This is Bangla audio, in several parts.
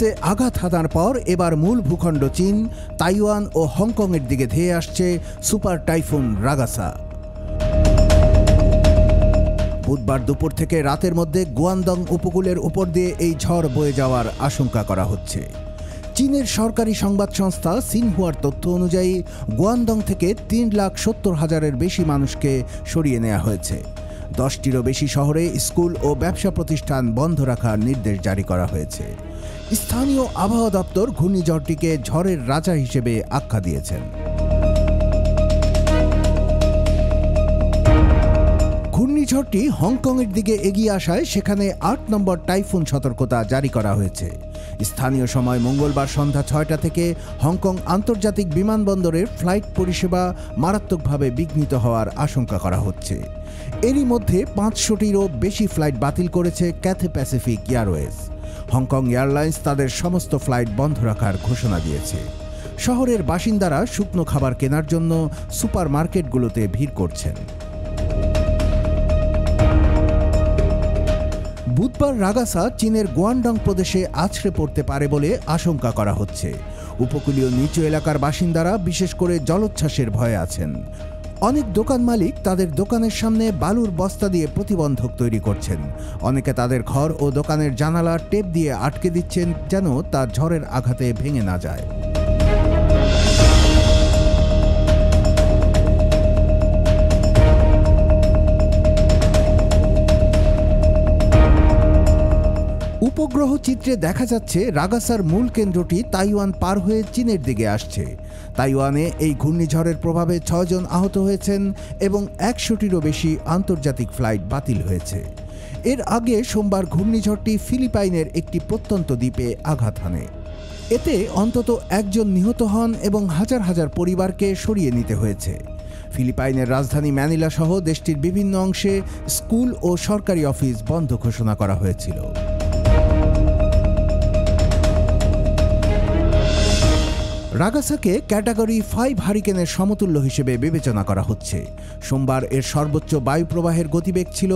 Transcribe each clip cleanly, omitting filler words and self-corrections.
ফিলিপাইন্সে আঘাত হানার পর এবার মূল ভূখণ্ড চীন, তাইওয়ান ও হংকংয়ের দিকে ধেয়ে আসছে সুপার টাইফুন রাগাসা। বুধবার দুপুর থেকে রাতের মধ্যে গুয়াংডং উপকূলের উপর দিয়ে এই ঝড় বয়ে যাওয়ার আশঙ্কা করা হচ্ছে। চীনের সরকারি সংবাদ সংস্থা সিনহুয়ার তথ্য অনুযায়ী গুয়াংডং থেকে 3,70,000-এর বেশি মানুষকে সরিয়ে নেওয়া হয়েছে। 10টিরও বেশি শহরে স্কুল ও ব্যবসা প্রতিষ্ঠান বন্ধ রাখার নির্দেশ জারি করা হয়েছে। স্থানীয় আবহাওয়া দপ্তর ঘূর্ণিঝড়টিকে ঝড়ের রাজা হিসেবে আখ্যা দিয়েছেন। ঘূর্ণিঝড়টি হংকংয়ের দিকে এগিয়ে আসায় সেখানে 8 নম্বর টাইফুন সতর্কতা জারি করা হয়েছে। স্থানীয় সময় মঙ্গলবার সন্ধ্যা 6টা থেকে হংকং আন্তর্জাতিক বিমানবন্দরের ফ্লাইট পরিষেবা মারাত্মকভাবে বিঘ্নিত হওয়ার আশঙ্কা করা হচ্ছে। এরই মধ্যে 500টিরও বেশি ফ্লাইট বাতিল করেছে Cathay Pacific Airways. Hong Kong airlines তাদের সমস্ত ফ্লাইট বন্ধ রাখার ঘোষণা দিয়েছে। শহরের বাসিন্দারা শুকনো খাবার কেনার জন্য সুপার মার্কেটগুলোতে ভিড় করছেন। বুধবার রাগাসা চীনের গুয়াংডং প্রদেশে আছড়ে পড়তে পারে বলে আশঙ্কা করা হচ্ছে। উপকূলীয় নিচু এলাকার বাসিন্দারা বিশেষ করে জলোচ্ছ্বাসের ভয়ে আছেন। অনেক দোকান মালিক তাদের দোকানের সামনে বালুর বস্তা দিয়ে প্রতিবন্ধক তৈরি করছেন। অনেকে তাদের ঘর ও দোকানের জানালা টেপ দিয়ে আটকে দিচ্ছেন যেন তা ঝড়ের আঘাতে ভেঙে না যায়। উপগ্রহ চিত্রে দেখা যাচ্ছে রাগাসার মূল কেন্দ্রটি তাইওয়ান পার হয়ে চীনের দিকে আসছে। তাইওয়ানে এই ঘূর্ণিঝড়ের প্রভাবে 6 জন আহত হয়েছেন এবং 100টিরও বেশি আন্তর্জাতিক ফ্লাইট বাতিল হয়েছে। এর আগে সোমবার ঘূর্ণিঝড়টি ফিলিপাইনের একটি প্রত্যন্ত দ্বীপে আঘাত হানে। এতে অন্তত 1 জন নিহত হন এবং হাজার হাজার পরিবারকে সরিয়ে নিতে হয়েছে। ফিলিপাইনের রাজধানী ম্যানিলা সহ দেশটির বিভিন্ন অংশে স্কুল ও সরকারি অফিস বন্ধ ঘোষণা করা হয়েছিল। রাগাসাকে ক্যাটাগরি 5 হারিকেনের সমতুল্য হিসেবে বিবেচনা করা হচ্ছে। সোমবার এর সর্বোচ্চ বায়ুপ্রবাহের গতিবেগ ছিল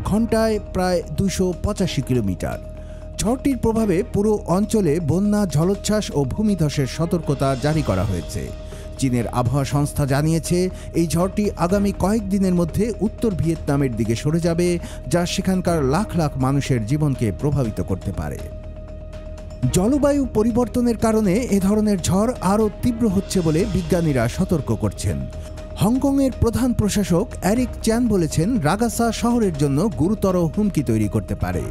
ঘন্টায় প্রায় 285 কিলোমিটার। ঝড়টির প্রভাবে পুরো অঞ্চলে বন্যা, জলোচ্ছ্বাস ও ভূমিধসের সতর্কতা জারি করা হয়েছে। চীনের আবহাওয়া সংস্থা জানিয়েছে এই ঝড়টি আগামী কয়েকদিনের মধ্যে উত্তর ভিয়েতনামের দিকে সরে যাবে, যা সেখানকার লাখ লাখ মানুষের জীবনকে প্রভাবিত করতে পারে। জলবায়ু পরিবর্তনের কারণে এ ধরনের ঝড় আরও তীব্র হচ্ছে বলে বিজ্ঞানীরা সতর্ক করছেন। হংকংয়ের প্রধান প্রশাসক এরিক চ্যান বলেছেন, রাগাসা শহরের জন্য গুরুতর হুমকি তৈরি করতে পারে,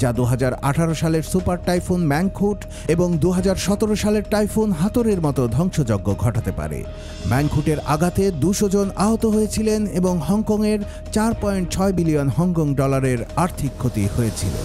যা 2018 সালের সুপার টাইফুন ম্যাংখুট এবং 2017 সালের টাইফুন হাতরের মতো ধ্বংসযজ্ঞ ঘটাতে পারে। ম্যাংখুটের আঘাতে 200 জন আহত হয়েছিলেন এবং হংকংয়ের 4.6 বিলিয়ন হংকং ডলারের আর্থিক ক্ষতি হয়েছিল।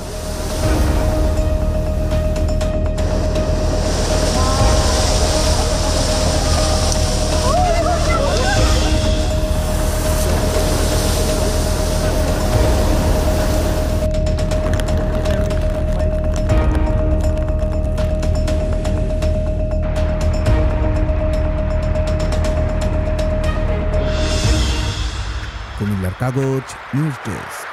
কুমিল্লার কাগজ নিউজ ডেস্ক।